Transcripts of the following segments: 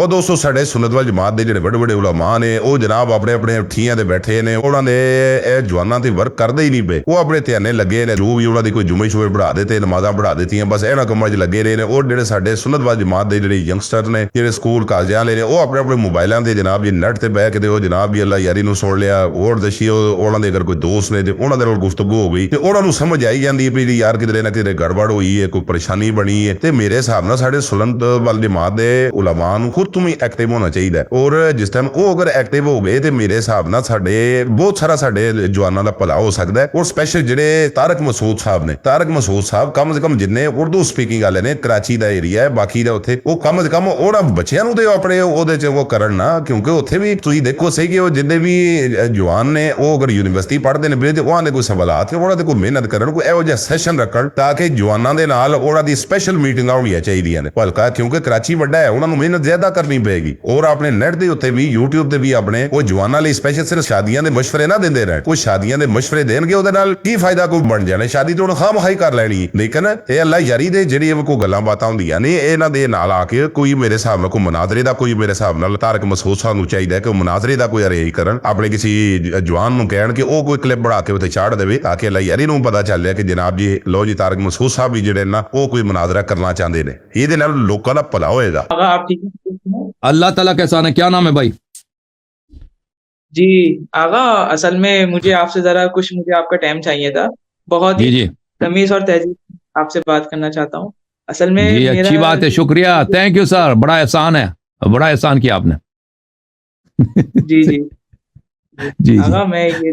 ਉਹ ਦੋਸਤੋ ਸਾਡੇ ਸੁਨਨਤ ਵਲ ਜਮਾਤ ਦੇ ਜਿਹੜੇ ਵੱਡੇ ਵੱਡੇ ਉਲਮਾ ਨੇ ਉਹ ਜਨਾਬ ਆਪਣੇ ਆਪਣੇ ਠੀਆਂ ਤੇ ਬੈਠੇ ਨੇ, ਉਹਨਾਂ ਦੇ ਇਹ ਜਵਾਨਾਂ ਤੇ ਵਰਕ ਕਰਦੇ ਹੀ ਨਹੀਂ ਪਏ, ਉਹ ਆਪਣੇ ਧਿਆਨੇ ਲੱਗੇ ਨੇ, ਜੋ ਵੀ ਉਹਨਾਂ ਦੀ ਕੋਈ ਜੁਮੇ ਸ਼ੁਮੇ ਪੜ੍ਹਾ ਦਿੱਤੇ, ਨਮਾਜ਼ਾਂ ਪੜ੍ਹਾ ਦਿੱਤੀਆਂ, ਬਸ ਇਹਨਾਂ ਕੰਮਾਂ 'ਚ ਲੱਗੇ ਰਹੇ ਨੇ। ਔਰ ਜਿਹੜੇ ਸਾਡੇ ਸੁਨਨਤ ਵਲ ਜਮਾਤ ਦੇ ਜਿਹੜੇ ਯੰਗਸਟਰ ਨੇ, ਜਿਹੜੇ ਸਕੂਲ ਕਾਲਜਾਂ ਵਾਲੇ ਨੇ, ਉਹ ਆਪਣੇ ਆਪਣੇ ਮੋਬਾਈਲਾਂ ਤੇ ਜਨਾਬ ਜੀ ਨੈਟ ਤੇ ਬਹਿ ਕੇ ਤੇ ਉਹ ਜਨਾਬ ਵੀ ਅੱਲਾ ਯਾਰੀ ਨੂੰ ਸੁਣ ਲਿਆ, ਹੋਰ ਦਸ਼ੀ ਉਹਨਾਂ ਦੇ ਅਗਰ ਕੋਈ ਦੋਸਤ ਨੇ ਤੇ ਉਹਨਾਂ ਦੇ ਨਾਲ ਗੁਫ਼ਤਗੂ ਹੋ ਗਈ ਤੇ ਉਹਨਾਂ ਨੂੰ ਸਮਝ ਆਈ ਜਾਂਦੀ ਹੈ ਵੀ ਯਾਰ ਕਿਧਰੇ ਨਾ ਕਿਧਰੇ ਗੜਬੜ ਹੋਈ ਹੈ, ਕੋਈ ਪਰੇਸ਼ਾਨੀ ਬਣੀ ਹੈ। ਤੇ ਮੇਰੇ ਹਿਸਾਬ ਨਾਲ ਸਾਡੇ ਸੁਨਨਤ ਵਲ ਜਮਾਤ ਦੇ ਉਲਮਾ ਨੂੰ ਖੁਦ ਤੋਂ ਹੀ ਐਕਟਿਵ ਹੋਣਾ ਚਾਹੀਦਾ ਹੈ। ਔਰ ਜਿਸ ਟਾਈਮ ਉਹ ਅਗਰ ਐਕਟਿਵ ਹੋ ਗਏ ਤੇ ਮੇਰੇ ਹਿਸਾਬ ਨਾਲ ਸਾਡੇ ਬਹੁਤ ਸਾਰਾ ਸਾਡੇ ਜਵਾਨਾਂ ਦਾ ਭਲਾ ਹੋ ਸਕਦਾ ਹੈ। ਔਰ ਸਪੈਸ਼ਲ ਜਿਹੜੇ ਤਾਰਕ ਮਸੂਦ ਸਾਹਿਬ ਨੇ, ਤਾਰਕ ਮਸੂਦ ਸਾਹਿਬ ਕਮ ਸੇ ਕਮ ਜਿੰਨੇ ਉਰਦੂ ਸਪੀਕਿੰਗ ਵਾਲੇ ਨੇ, ਕਰਾਚੀ ਦਾ ਏਰੀਆ ਹੈ, ਬਾਕੀ ਦਾ ਉੱਥੇ ਉਹ ਕਮ ਸੇ ਕਮ ਉਹਨਾਂ ਬੱਚਿਆਂ ਨੂੰ ਤੇ ਆਪਣੇ ਉਹਦੇ 'ਚ ਉਹ ਕਰਨ ਨਾ, ਕਿਉਂਕਿ ਉੱਥੇ ਵੀ ਤੁਸੀਂ ਦੇਖੋ ਸਹੀ ਕਿ ਉਹ ਜਿੰਨੇ ਵੀ ਜਵਾਨ ਨੇ ਉਹ ਅਗਰ ਯੂਨੀਵਰਸਿਟੀ ਪੜ੍ਹਦੇ ਨੇ ਤੇ ਉਹਨਾਂ ਦੇ ਕੋਈ ਸਵਾਲਾਤ ਤੇ ਉਹਨਾਂ ਤੇ ਕੋਈ ਮਿਹਨਤ ਕਰਨ, ਕੋਈ ਇਹੋ ਜਿਹਾ ਸੈਸ਼ਨ ਰੱਖਣ ਤਾਂ ਕਿ ਜਵਾਨਾਂ ਦੇ ਨਾਲ ਉਹਨਾਂ ਦੀ ਸਪੈਸ਼ਲ ਮੀਟਿੰਗਾਂ ਹੋਣੀਆਂ ਚਾਹੀਦੀਆਂ ਨੇ ਭਲਕਾ, ਕਿਉਂਕਿ ਕਰਾਚੀ ਵੱਡਾ ਹੈ, ਉਹਨਾਂ ਨੂੰ ਮਿਹਨਤ ਜ਼ਿਆਦਾ ਕਰਨੀ ਪਏਗੀ। ਔਰ ਆਪਣੇ ਨੈਟ ਦੇ ਉੱਤੇ ਵੀ YouTube ਤੇ ਵੀ ਆਪਣੇ ਉਹ ਜਵਾਨਾਂ ਲਈ ਸਪੈਸ਼ਲ ਸਿਰਫ ਸ਼ਾਦੀਆਂ ਦੇ ਮਸ਼ਵਰੇ ਨਾ ਦਿੰਦੇ ਰਹਿਣ, ਕੋਈ ਸ਼ਾਦੀਆਂ ਦੇ ਮਸ਼ਵਰੇ ਦੇਣਗੇ ਉਹਦੇ ਨਾਲ ਕੀ ਫਾਇਦਾ, ਕੋਈ ਬਣ ਜਾਣਾ ਸ਼ਾਦੀ ਤੋਂ ਖਾਮ ਖਾਈ ਕਰ ਲੈਣੀ। ਲੇਕਿਨ ਇਹ ਅੱਲਾ ਯਾਰੀ ਦੇ ਜਿਹੜੀ ਕੋਈ ਗੱਲਾਂ ਬਾਤਾਂ ਹੁੰਦੀਆਂ ਨੇ ਇਹਨਾਂ ਦੇ ਨਾਲ ਆ ਕੇ ਕੋਈ ਮੇਰੇ ਹਿਸਾਬ ਨਾਲ ਕੋਈ ਮੁਨਾਜ਼ਰੇ ਦਾ ਕੋਈ ਮੇਰੇ ਹਿਸਾਬ ਨਾਲ ਤਾਰਕ ਮਸੂਦ ਸਾਹਿਬ ਨੂੰ ਚਾਹੀਦਾ ਕਿ ਉਹ ਮੁਨਾਜ਼ਰੇ ਦਾ ਕੋਈ ਅਰੇਂਜ ਕਰਨ, ਆਪਣੇ ਕਿਸੇ ਜਵਾਨ ਨੂੰ ਕਹਿਣ ਕਿ ਉਹ ਕੋਈ ਕਲਿੱਪ ਬਣਾ ਕੇ ਉੱਤੇ ਚਾੜ ਦੇਵੇ ਤਾਂ ਕਿ ਅੱਲਾ ਯਾਰੀ ਨੂੰ ਪਤਾ ਚੱਲ ਰਿਹਾ ਕਿ ਜਨਾਬ ਜੀ ਲੋ ਜੀ ਤਾਰਕ ਮਸੂਦ ਸਾਹਿਬ ਵੀ ਜਿਹੜੇ ਨਾ ਉਹ ਕੋਈ ਮੁਨਾਜ਼ਰਾ ਕਰਨਾ ਚਾਹੁੰਦੇ ਨੇ, ਇਹਦੇ ਨਾਲ ਲੋਕਾਂ ਦਾ ਭਲਾ ਹੋਏਗਾ। اللہ تعالیٰ کا احسان ہے۔ کیا نام ہے بھائی؟ جی آغا اصل میں مجھے آپ سے ذرا کچھ مجھے آپ کا ٹائم چاہیے تھا، بہت ہی تمیز اور تہذیب آپ سے بات کرنا چاہتا ہوں اصل میں۔ جی اچھی بات ہے، شکریہ، تھینک یو سر، بڑا احسان ہے، بڑا احسان کیا آپ نے۔ جی جی جی آغا میں یہ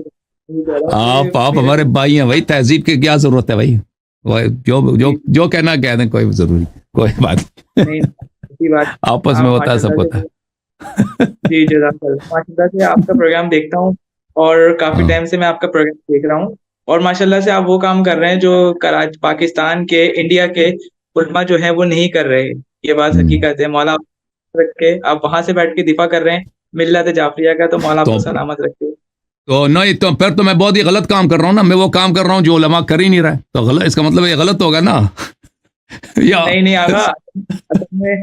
آپ ہمارے بھائی ہیں بھائی، تہذیب کی کیا ضرورت ہے بھائی، جو کہنا کہہ دیں، کوئی ضروری کوئی بات نہیں، آپس میں ہوتا ہے، سب ہوتا ہے۔ جی جزاک اللہ، ماشاء اللہ سے آپ کا پروگرام دیکھتا ہوں اور کافی ٹائم سے میں آپ کا پروگرام دیکھ رہا ہوں، اور ماشاء اللہ سے آپ وہ کام کر رہے ہیں جو پاکستان کے، انڈیا کے علماء جو ہیں وہ نہیں کر رہے، یہ بات حقیقت ہے۔ مولا رکھ کے آپ وہاں سے بیٹھ کے دفاع کر رہے ہیں ملت جعفریہ کا، تو مولا آپ کو سلامت رکھے۔ تو نہیں تو پھر تو میں بہت ہی غلط کام کر رہا ہوں نا، میں وہ کام کر رہا ہوں جو علماء کر ہی نہیں رہا ہے، تو غلط، اس کا مطلب یہ غلط ہوگا نا۔ نہیں نہیں آغا، اصل میں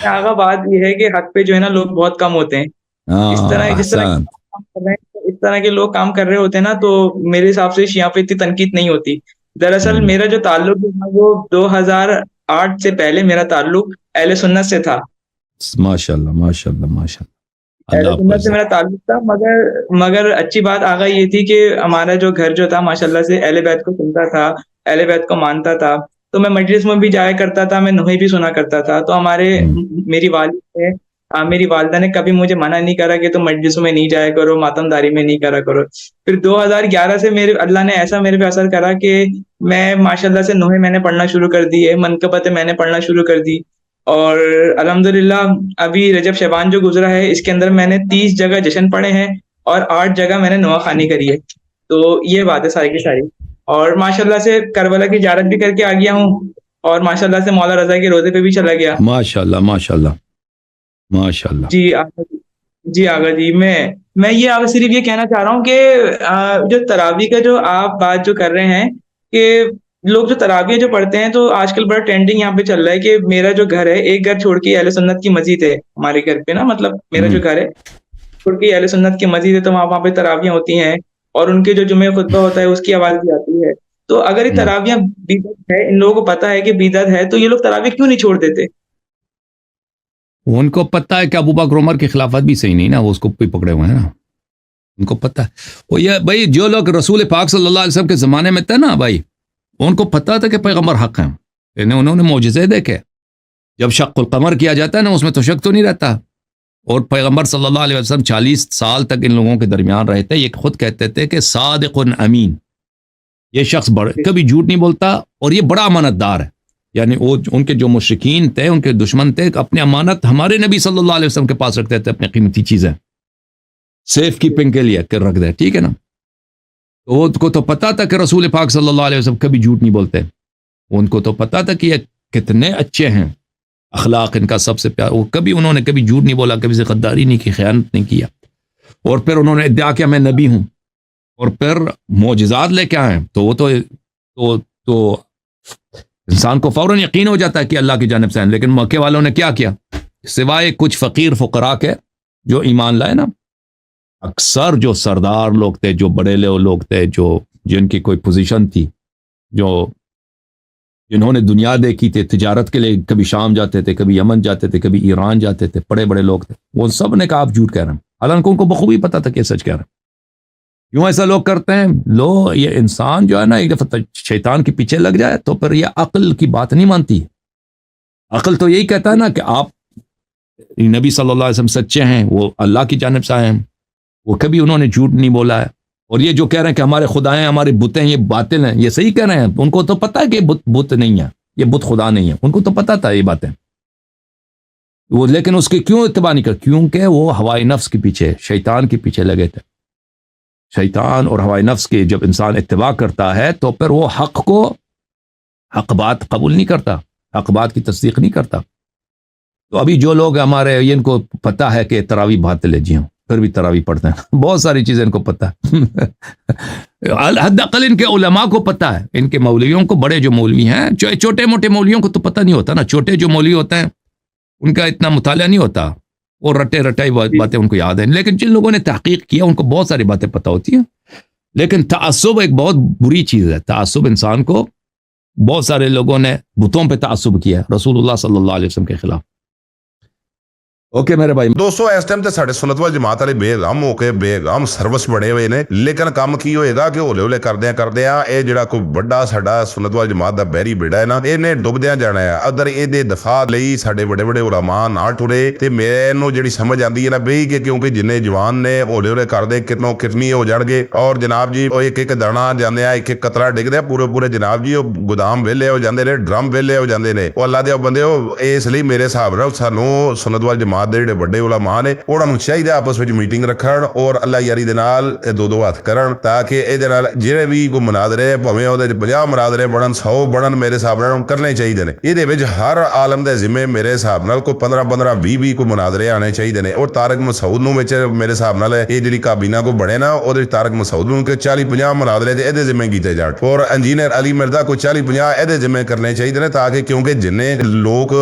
آغا بات یہ ہے کہ حق پہ جو ہے نا لوگ بہت کم ہوتے ہیں، جس طرح کے لوگ کام کر رہے ہوتے ہیں نا، تو میرے حساب سے شیعہ پہ اتنی تنقید نہیں ہوتی۔ دراصل میرا جو تعلق ہے وہ 2008 سے پہلے میرا تعلق اہل سنت سے تھا۔ ماشاء اللہ ماشاء اللہ ماشاء اہل سنت سے میرا تعلق تھا، مگر اچھی بات آغا یہ تھی کہ ہمارا جو گھر جو تھا ماشاء اللہ سے اہل بیت کو سنتا تھا، اہل بیت کو مانتا تھا، تو میں مجلس میں بھی جایا کرتا تھا، میں نوحی بھی سنا کرتا تھا، تو میری والدہ نے کبھی مجھے منع نہیں کرا کہ تم مجلسوں میں نہیں جایا کرو، ماتم داری میں نہیں کرا کرو۔ پھر 2011 سے اللہ نے ایسا میرے پہ اثر کرا کہ میں ماشاء اللہ سے نوحی میں نے پڑھنا شروع کر دی ہے، منقبتیں میں نے پڑھنا شروع کر دی، اور الحمدللہ ابھی رجب شعبان جو گزرا ہے اس کے اندر میں نے 30 جگہ جشن پڑھے ہیں اور 8 جگہ میں نے نوا خوانی کری ہے۔ تو یہ بات ہے ساری کی ساری، اور ماشاءاللہ سے کربلا کی زیارت بھی کر کے آ گیا ہوں، اور ماشاءاللہ سے مولا رضا کے روزے پہ بھی چلا گیا۔ ماشاءاللہ ماشاءاللہ ماشاءاللہ۔ جی آغا جی، میں یہ آپ صرف یہ کہنا چاہ رہا ہوں کہ جو تراویح کا جو آپ بات جو کر رہے ہیں کہ لوگ جو تراویح جو پڑھتے ہیں، تو آج کل بڑا ٹرینڈنگ یہاں پہ چل رہا ہے کہ میرا جو گھر ہے، ایک گھر چھوڑ کے اہل سنت کی مسجد ہے ہمارے گھر پہ نا، مطلب میرا جو گھر ہے چھوڑ کے اہل سنت کی مسجد ہے، تو وہاں پہ تراویح ہوتی ہیں، اور ان کے جو جمعہ خطبہ ہوتا ہے اس کی آواز بھی آتی ہے۔ تو اگر یہ تراویح بدعت ہے، ان لوگوں کو پتہ ہے کہ بدعت ہے، تو یہ لوگ تراویح کیوں نہیں چھوڑ دیتے؟ ان کو پتہ ہے کہ ابو بکر عمر کی خلافت بھی صحیح نہیں نا، وہ اس کو پکڑے ہوئے ہیں نا، ان کو پتہ ہے۔ وہ یہ بھائی جو لوگ رسول پاک صلی اللہ علیہ وسلم کے زمانے میں تھے نا بھائی، ان کو پتہ تھا کہ پیغمبر حق ہیں، انہوں نے معجزے دیکھے۔ جب شق القمر کیا جاتا ہے نا، اس میں تو شک تو نہیں رہتا، اور پیغمبر صلی اللہ علیہ وسلم 40 سال تک ان لوگوں کے درمیان رہے تھے، یہ خود کہتے تھے کہ صادق امین، یہ شخص کبھی جھوٹ نہیں بولتا، اور یہ بڑا امانت دار ہے۔ یعنی وہ ان کے جو مشرکین تھے، ان کے دشمن تھے، اپنی امانت ہمارے نبی صلی اللہ علیہ وسلم کے پاس رکھتے تھے، اپنی قیمتی چیزیں سیف کیپنگ کے لیے کر رکھ دے، ٹھیک ہے نا۔ تو ان کو تو پتا تھا کہ رسول پاک صلی اللہ علیہ وسلم کبھی جھوٹ نہیں بولتے، ان کو تو پتا تھا کہ یہ کتنے اچھے ہیں، اخلاق ان کا سب سے پیارا، وہ انہوں نے کبھی جھوٹ نہیں بولا، کبھی سے غداری نہیں کی، خیانت نہیں کیا، اور پھر انہوں نے ادعا کیا میں نبی ہوں، اور پھر معجزات لے کے آئے، تو وہ تو انسان کو فوراً یقین ہو جاتا ہے کہ اللہ کی جانب سے ہیں۔ لیکن مکے والوں نے کیا سوائے کچھ فقیر فقراء کے جو ایمان لائے نا، اکثر جو سردار لوگ تھے، جو بڑے لوگ تھے، جو جن کی کوئی پوزیشن تھی، جو جنہوں نے دنیا دیکھی تھی، تجارت کے لیے کبھی شام جاتے تھے، کبھی یمن جاتے تھے، کبھی ایران جاتے تھے، بڑے بڑے لوگ تھے، وہ سب نے کہا آپ جھوٹ کہہ رہے ہیں، حالانکہ ان کو بخوبی پتا تھا کہ سچ کہہ رہے ہیں۔ کیوں ایسا لوگ کرتے ہیں؟ یہ انسان جو ہے نا، ایک دفعہ شیطان کے پیچھے لگ جائے تو پھر یہ عقل کی بات نہیں مانتی۔ عقل تو یہی کہتا ہے نا کہ آپ نبی صلی اللہ علیہ وسلم سچے ہیں، وہ اللہ کی جانب سے آئے ہیں، وہ کبھی انہوں نے جھوٹ نہیں بولا ہے۔ اور یہ جو کہہ رہے ہیں کہ ہمارے خدا ہیں، ہمارے بت ہیں، یہ باطل ہیں، یہ صحیح کہہ رہے ہیں۔ ان کو تو پتہ ہے کہ بت نہیں ہے، یہ بت خدا نہیں ہے، ان کو تو پتہ تھا یہ باتیں، وہ لیکن اس کی کیوں اتباع نہیں کر؟ کیونکہ وہ ہوائے نفس کے پیچھے، شیطان کے پیچھے لگے تھے۔ شیطان اور ہوائے نفس کے جب انسان اتباع کرتا ہے تو پھر وہ حق بات قبول نہیں کرتا، حق بات کی تصدیق نہیں کرتا۔ تو ابھی جو لوگ ہمارے، ان کو پتہ ہے کہ تراویح باطل ہے، جی ہاں، پھر بھی تراویح پڑھتے ہیں، بہت ساری چیزیں ان کو پتہ ہے۔ حد اقل ان کے علماء کو پتہ ہے، ان کے مولویوں کو، بڑے جو مولوی ہیں، چھوٹے موٹے مولویوں کو تو پتہ نہیں ہوتا نا، چھوٹے جو مولوی ہوتے ہیں ان کا اتنا مطالعہ نہیں ہوتا، وہ رٹائی باتیں ان کو یاد ہیں، لیکن جن لوگوں نے تحقیق کیا ان کو بہت ساری باتیں پتہ ہوتی ہیں۔ لیکن تعصب ایک بہت بری چیز ہے، تعصب انسان کو، بہت سارے لوگوں نے بتوں پہ تعصب کیا ہے رسول اللہ صلی اللہ علیہ وسلم کے خلاف۔ اوکے میرے بھائی دوستو اس ٹائم تے ساڈے سنت وال جماعت والے بےغم ہو کے بےغم سروس بڑے ہوئے نے، لیکن کام کی ہوئے گا کہ ہولے ہولے کردیاں اے جڑا کوئی بڑا ساڈا سنت وال جماعت دا بہری بیڑا ہے نا، اینے ڈبدیاں جانا ہے۔ ادھر اے دے دفاع لئی ساڈے بڑے بڑے علماء نہ ٹرے، تے مینوں جڑی سمجھ آندی ہے نا بئی کہ کیونکہ جنے جوان نے ہولے ہولے کردے کتنی ہو جان گے، اور جناب جی ایک ایک دانا جاندے ایک ایک قطرہ ڈگدے پورے جناب جی گودام ویلے ہو جاندے نے، ڈرم ویلے ہو جاندے نے۔ او اللہ دے بندے، اس لیے میرے حساب نال سانوں سنت وال جماعت دے جڑے بڑے علماء نے انہاں نوں چاہیے آپس وچ میٹنگ رکھن اور اللہ یاری دے نال دو ہاتھ کرن، تاکہ اے دے نال جڑے بھی کوئی مناظرے بھویں اودے 50 مناظرے بنن 100 بنن، میرے حساب نال کرنے چاہیے نے۔ اے دے وچ ہر عالم دے ذمے میرے حساب نال کوئی 15 20 کوئی مناظرے آنے چاہیے نے۔ اور طارق مسعود نوں وچ میرے حساب نال اے جڑی کابینہ کو بنے نا، اودے طارق مسعود نوں کہ 40 50 مناظرے اے دے ذمے کیتے جان، اور انجینئر علی مرزا کو 40 50 اے دے ذمے کرنے چاہیے نے، تاکہ کیونکہ جنے لوگ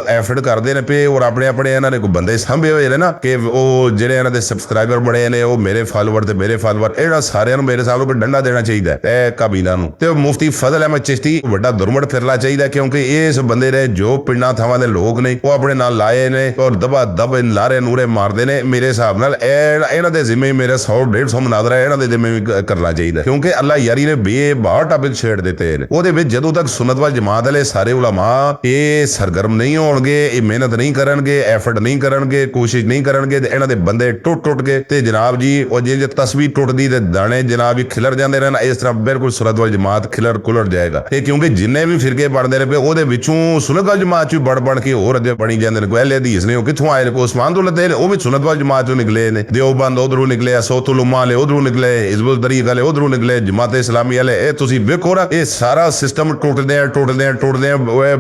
ایفرٹ کردے نے پے اور اپنے انہاں نے کوئی بندے سنبھے ہوئے نے نا، کہ وہ جڑے انہاں دے سبسکرائبر بڑے نے، وہ میرے فالوور تے میرے فالوور، انہاں سارے نوں میرے حساب نال ڈنڈا دینا چاہیے اے کابینہ نوں۔ تے مفتی فضل احمد چشتی بڑا درمڑ پھرنا چاہیے، کیونکہ اس بندے نے جو پنڈاں تھاواں دے لوگ نے وہ اپنے نال لائے نے اور دبا دب لارے نورے ماردے نے۔ میرے حساب نال انہاں دے ذمے میرے 100 150 مناظرہ انہاں دے ذمے کرنا چاہیے، کیونکہ اللہ یاری نے بے بہا ٹاپک چھیڑ دیتے ہیں۔ وہ دے وچ جدوں تک سنت وال جماعت والے سارے علماء یہ سرگرم نہیں ہون گے، یہ محنت نہیں کرن گے، ایفرٹ نہیں کرن گے، کوشش نہیں کرن گے، انہاں دے بندے ٹوٹ کے تے جناب جی وہ جی تصویر ٹوٹ دی تے دانے جناب جی کھلر جاندے رہن، اس طرح بالکل سنت وال جماعت کھلر جائے گا۔ تے کیونکہ جننے بھی فرقے بنتے رہے وہ دے وچوں سنت وال جماعت چوں بڑھ کے اور اگے بنی جاندے نے۔ کوئی اہل حدیث نے وہ کتھوں آئے نے، کوئی عثمان تو لتے وہ بھی سنت وال جماعت چوں نکلے نے، دیوبند ادھروں نکلے، صوت الامہ والے ادھروں نکلے، حزب الطریق والے ادھروں نکلے، جماعت اسلامی والے، اے تسی ویکھو نا یہ سارا سسٹم ٹوٹدے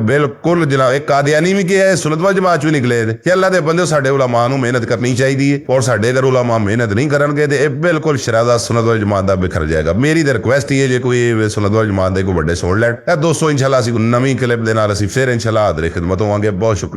بالکل جناب۔ ایک قادیانی بھی کیا ہے سنت وال جماعت چوں نکلے کہ اللہ دے بندے ساڈے علماء نوں محنت کرنی چاہیے، اور ساڈے اگر علماء محنت نہیں کرن گے تے بالکل شرازہ سنت وال جماعت دا بکھر جائے گا۔ میری تے ریکویسٹ ہے جے کوئی سنت وال جماعت دے کوئی بڑے سن لین۔ دوستو انشاءاللہ اسی نویں کلپ دے نال اسی پھر انشاءاللہ حاضر خدمت ہوواں گے۔ بہت شکریہ۔